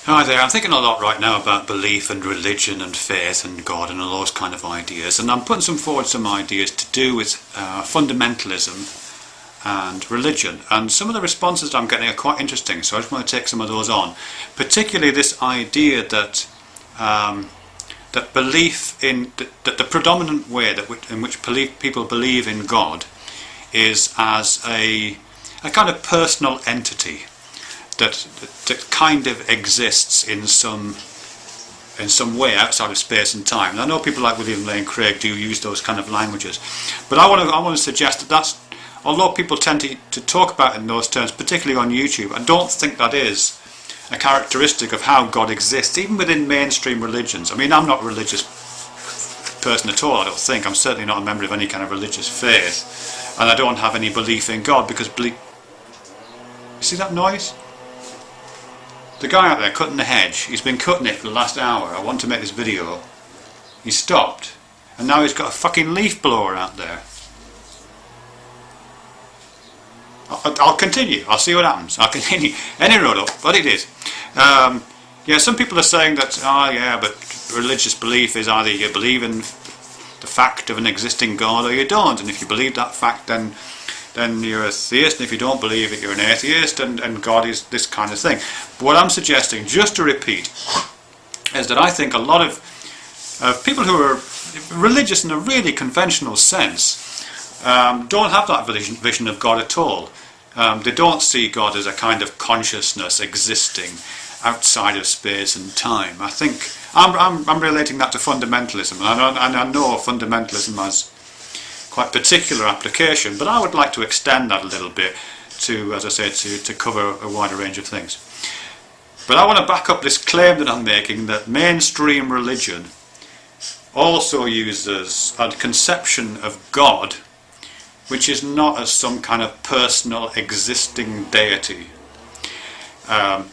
Hi there, I'm thinking a lot right now about belief and religion and faith and God and all those kind of ideas, and I'm putting forward some ideas to do with fundamentalism and religion, and some of the responses that I'm getting are quite interesting, so I just want to take some of those on, particularly this idea that that belief in that the predominant way in which people believe in God is as a kind of personal entity that kind of exists in some way outside of space and time. And I know people like William Lane Craig do use those kind of languages, but I want to suggest that although people tend to talk about it in those terms, particularly on YouTube, I don't think that is a characteristic of how God exists, even within mainstream religions. I mean, I'm not a religious person at all, I don't think. I'm certainly not a member of any kind of religious faith, and I don't have any belief in God because you see that noise? The guy out there cutting the hedge, he's been cutting it for the last hour. I want to make this video. He stopped, and now he's got a fucking leaf blower out there. I'll continue. I'll see what happens. I'll continue. Any road up, but it is. Yeah, some people are saying that, but religious belief is either you believe in the fact of an existing God or you don't, and if you believe that fact, then you're a theist, and if you don't believe it, you're an atheist, and God is this kind of thing. But what I'm suggesting, just to repeat, is that I think a lot of people who are religious in a really conventional sense don't have that vision of God at all. They don't see God as a kind of consciousness existing outside of space and time. I think I'm relating that to fundamentalism, and I know fundamentalism has quite particular application, but I would like to extend that a little bit to, as I said, to cover a wider range of things. But I want to back up this claim that I'm making, that mainstream religion also uses a conception of God which is not as some kind of personal existing deity,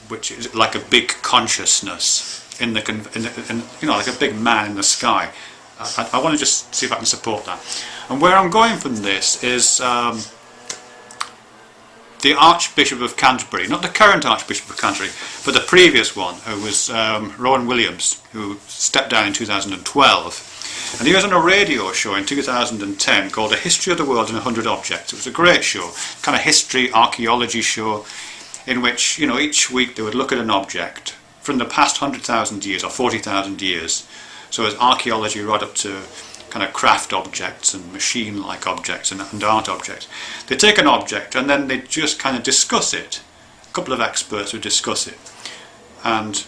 which is like a big consciousness in like a big man in the sky. I want to just see if I can support that. And where I'm going from this is the Archbishop of Canterbury, not the current Archbishop of Canterbury, but the previous one, who was Rowan Williams, who stepped down in 2012. And he was on a radio show in 2010 called A History of the World in 100 Objects. It was a great show, kind of history, archaeology show, in which, each week they would look at an object from the past 100,000 years or 40,000 years. So as archaeology right up to kind of craft objects and machine-like objects and art objects. They take an object and then they just kind of discuss it. A couple of experts would discuss it and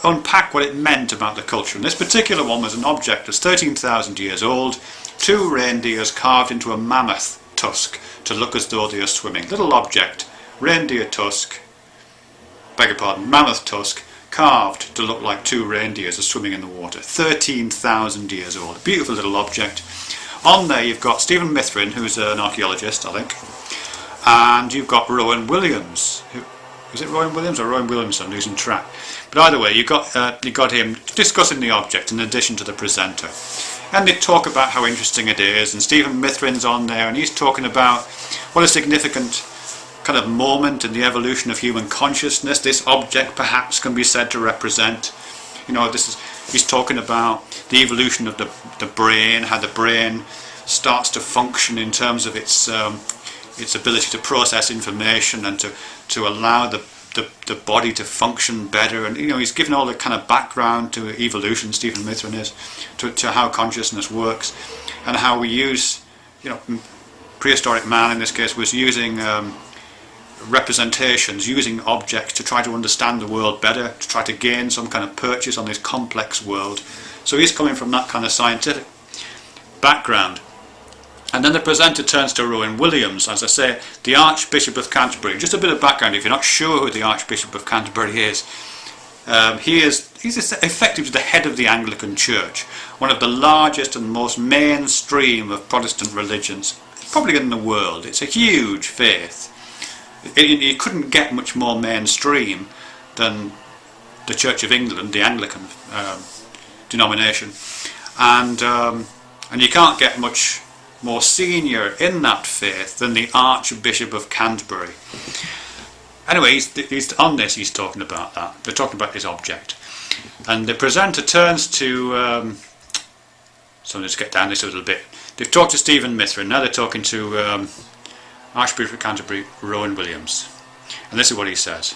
unpack what it meant about the culture. And this particular one was an object that's 13,000 years old, 2 reindeers carved into a mammoth tusk to look as though they are swimming. Little object, reindeer tusk, mammoth tusk, carved to look like 2 reindeers are swimming in the water. 13,000 years old. Beautiful little object. On there you've got Stephen Mithrin, who's an archaeologist, I think, and you've got Rowan Williams. Is it Rowan Williams or Rowan Williamson? I'm losing track. But either way, you got him discussing the object in addition to the presenter, and they talk about how interesting it is. And Stephen Mithrin's on there, and he's talking about what a significant kind of moment in the evolution of human consciousness this object perhaps can be said to represent. He's talking about the evolution of the brain, how the brain starts to function in terms of its ability to process information and to allow the body to function better. And he's given all the kind of background to evolution, Stephen Mithrin is, to how consciousness works, and how we use, prehistoric man in this case was using representations, using objects to try to understand the world better, to try to gain some kind of purchase on this complex world. So he's coming from that kind of scientific background. And then the presenter turns to Rowan Williams, as I say, the Archbishop of Canterbury. Just a bit of background if you're not sure who the Archbishop of Canterbury is. He's effectively the head of the Anglican Church, one of the largest and most mainstream of Protestant religions, probably in the world. It's a huge faith. It couldn't get much more mainstream than the Church of England, the Anglican denomination, and you can't get much more senior in that faith than the Archbishop of Canterbury. Anyway, he's on this, he's talking about that. They're talking about this object. And the presenter turns to, so let's get down this a little bit. They've talked to Stephen Mithrin, now they're talking to Archbishop of Canterbury, Rowan Williams. And this is what he says.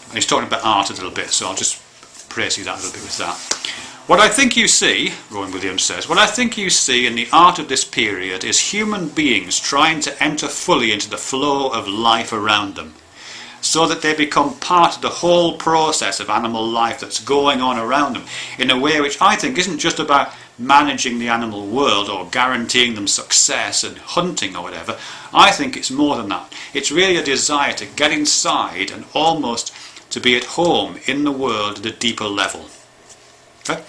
And he's talking about art a little bit, so I'll just praise you that a little bit with that. What I think you see, Rowan Williams says, what I think you see in the art of this period is human beings trying to enter fully into the flow of life around them, so that they become part of the whole process of animal life that's going on around them, in a way which I think isn't just about managing the animal world or guaranteeing them success and hunting or whatever. I think it's more than that. It's really a desire to get inside and almost to be at home in the world at a deeper level. Okay?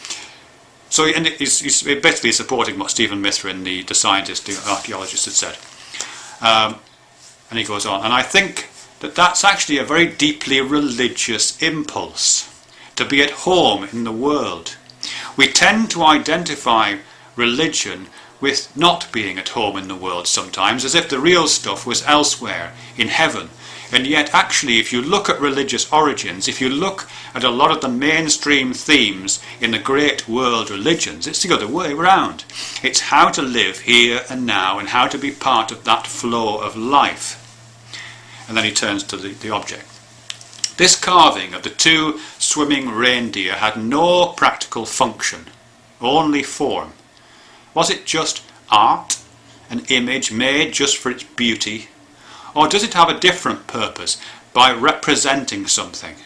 So he's basically supporting what Stephen Mithrin, the scientist, the archaeologist, had said. And he goes on, and I think that that's actually a very deeply religious impulse, to be at home in the world. We tend to identify religion with not being at home in the world sometimes, as if the real stuff was elsewhere, in heaven. And yet actually, if you look at religious origins, if you look at a lot of the mainstream themes in the great world religions, it's the other way around. It's how to live here and now and how to be part of that flow of life. And then he turns to the object. This carving of the two swimming reindeer had no practical function, only form. Was it just art, an image made just for its beauty? Or does it have a different purpose by representing something?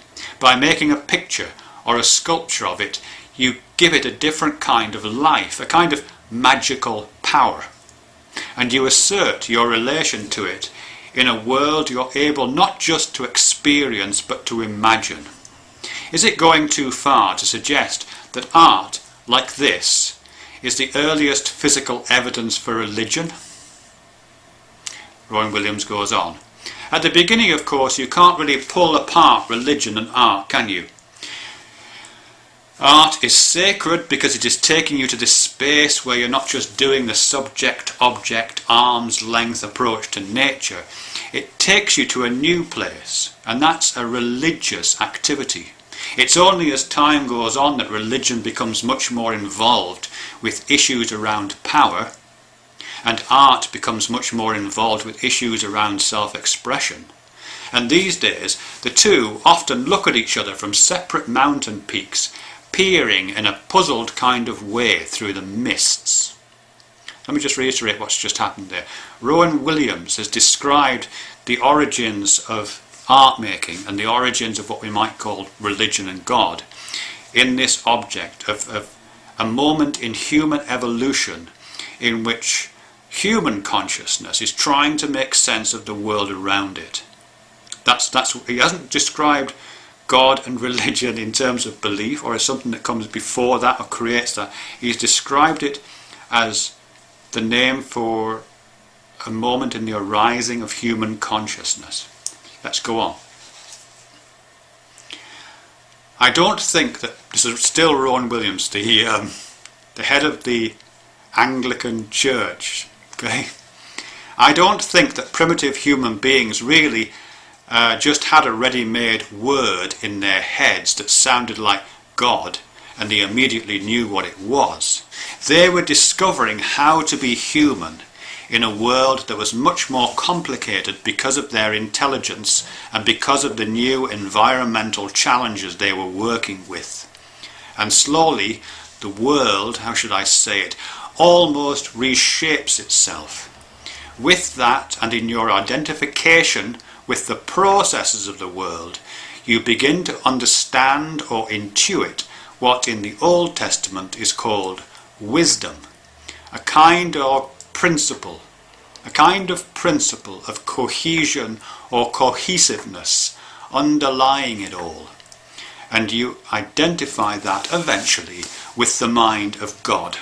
By making a picture or a sculpture of it, you give it a different kind of life, a kind of magical power. And you assert your relation to it in a world you're able not just to experience but to imagine. Is it going too far to suggest that art, like this, is the earliest physical evidence for religion? Rowan Williams goes on. At the beginning, of course, you can't really pull apart religion and art, can you? Art is sacred because it is taking you to this space where you're not just doing the subject-object, arm's-length approach to nature. It takes you to a new place, and that's a religious activity. It's only as time goes on that religion becomes much more involved with issues around power, and art becomes much more involved with issues around self-expression. And these days, the two often look at each other from separate mountain peaks, peering in a puzzled kind of way through the mists. Let me just reiterate what's just happened there. Rowan Williams has described the origins of art making and the origins of what we might call religion and God in this object of a moment in human evolution in which human consciousness is trying to make sense of the world around it. He hasn't described God and religion in terms of belief or as something that comes before that or creates that. He's described it as the name for a moment in the arising of human consciousness. Let's go on. I don't think that, this is still Rowan Williams, the head of the Anglican Church, okay? I don't think that primitive human beings really just had a ready-made word in their heads that sounded like God and they immediately knew what it was. They were discovering how to be human in a world that was much more complicated because of their intelligence and because of the new environmental challenges they were working with. And slowly the world, how should I say it, almost reshapes itself. With that, and in your identification with the processes of the world, you begin to understand or intuit what in the Old Testament is called wisdom, a kind of principle of cohesion or cohesiveness underlying it all. And you identify that eventually with the mind of God.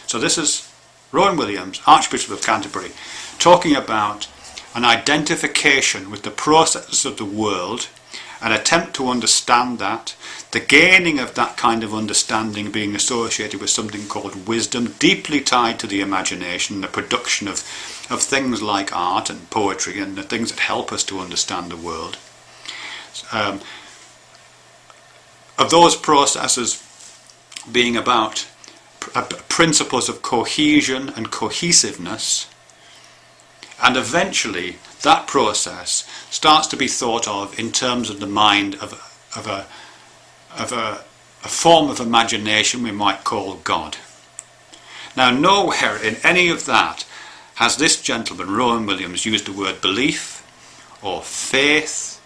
So this is Rowan Williams, Archbishop of Canterbury, talking about an identification with the processes of the world, an attempt to understand that, the gaining of that kind of understanding being associated with something called wisdom, deeply tied to the imagination, the production of things like art and poetry and the things that help us to understand the world. Of those processes being about principles of cohesion and cohesiveness, and eventually that process starts to be thought of in terms of the mind of a form of imagination we might call God. Now, nowhere in any of that has this gentleman, Rowan Williams, used the word belief or faith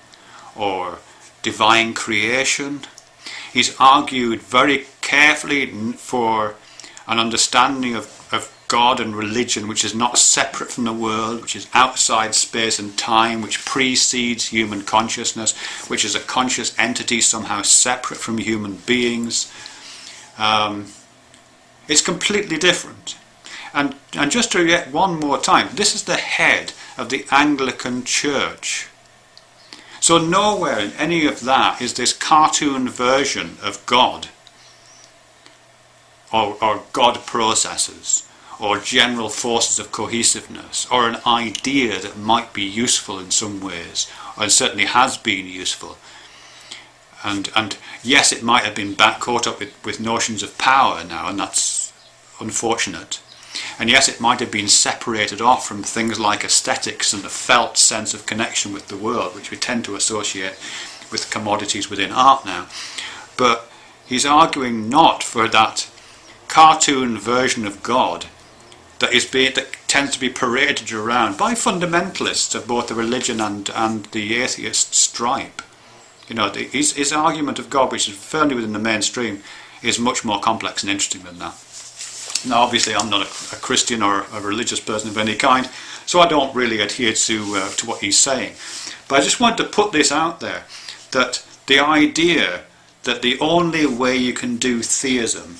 or divine creation. He's argued very carefully for an understanding of God and religion which is not separate from the world, which is outside space and time, which precedes human consciousness, which is a conscious entity somehow separate from human beings. It's completely different. And just to yet one more time, this is the head of the Anglican Church. So nowhere in any of that is this cartoon version of God or God processes or general forces of cohesiveness or an idea that might be useful in some ways, and certainly has been useful. And yes, it might have been caught up with notions of power now, and that's unfortunate. And yes, it might have been separated off from things like aesthetics and the felt sense of connection with the world, which we tend to associate with commodities within art now. But he's arguing not for that cartoon version of God that tends to be paraded around by fundamentalists of both the religion and the atheist stripe. You know, his argument of God, which is firmly within the mainstream, is much more complex and interesting than that. Now, obviously, I'm not a Christian or a religious person of any kind, so I don't really adhere to what he's saying. But I just wanted to put this out there, that the idea that the only way you can do theism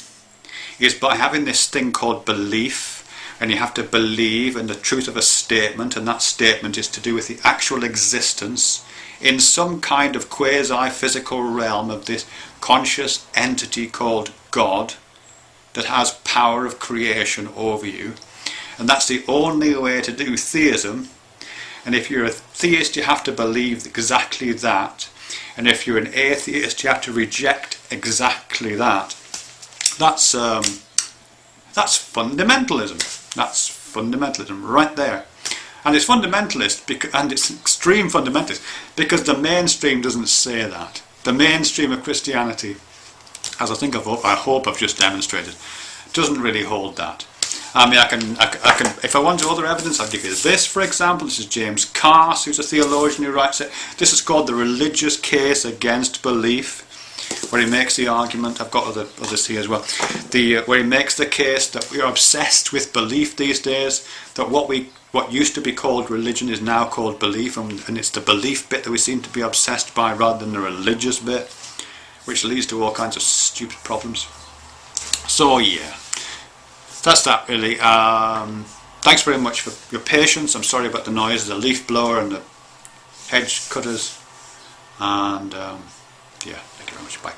is by having this thing called belief, and you have to believe in the truth of a statement, and that statement is to do with the actual existence in some kind of quasi-physical realm of this conscious entity called God that has power of creation over you, and that's the only way to do theism. And if you're a theist, you have to believe exactly that, and if you're an atheist, you have to reject exactly that. That's fundamentalism. That's fundamentalism right there. And it's fundamentalist, and it's extreme fundamentalist, because the mainstream doesn't say that. The mainstream of Christianity, as I hope I've just demonstrated, doesn't really hold that. I mean, I can, if I want other evidence, I'll give you this, for example. This is James Carse, who's a theologian who writes it. This is called The Religious Case Against Belief, where he makes the argument, I've got others here as well, where he makes the case that we are obsessed with belief these days, that what used to be called religion is now called belief, and it's the belief bit that we seem to be obsessed by rather than the religious bit, which leads to all kinds of stupid problems. So yeah, that's that really. Thanks very much for your patience. I'm sorry about the noise, the leaf blower and the hedge cutters, and yeah, thank you very much. Bye.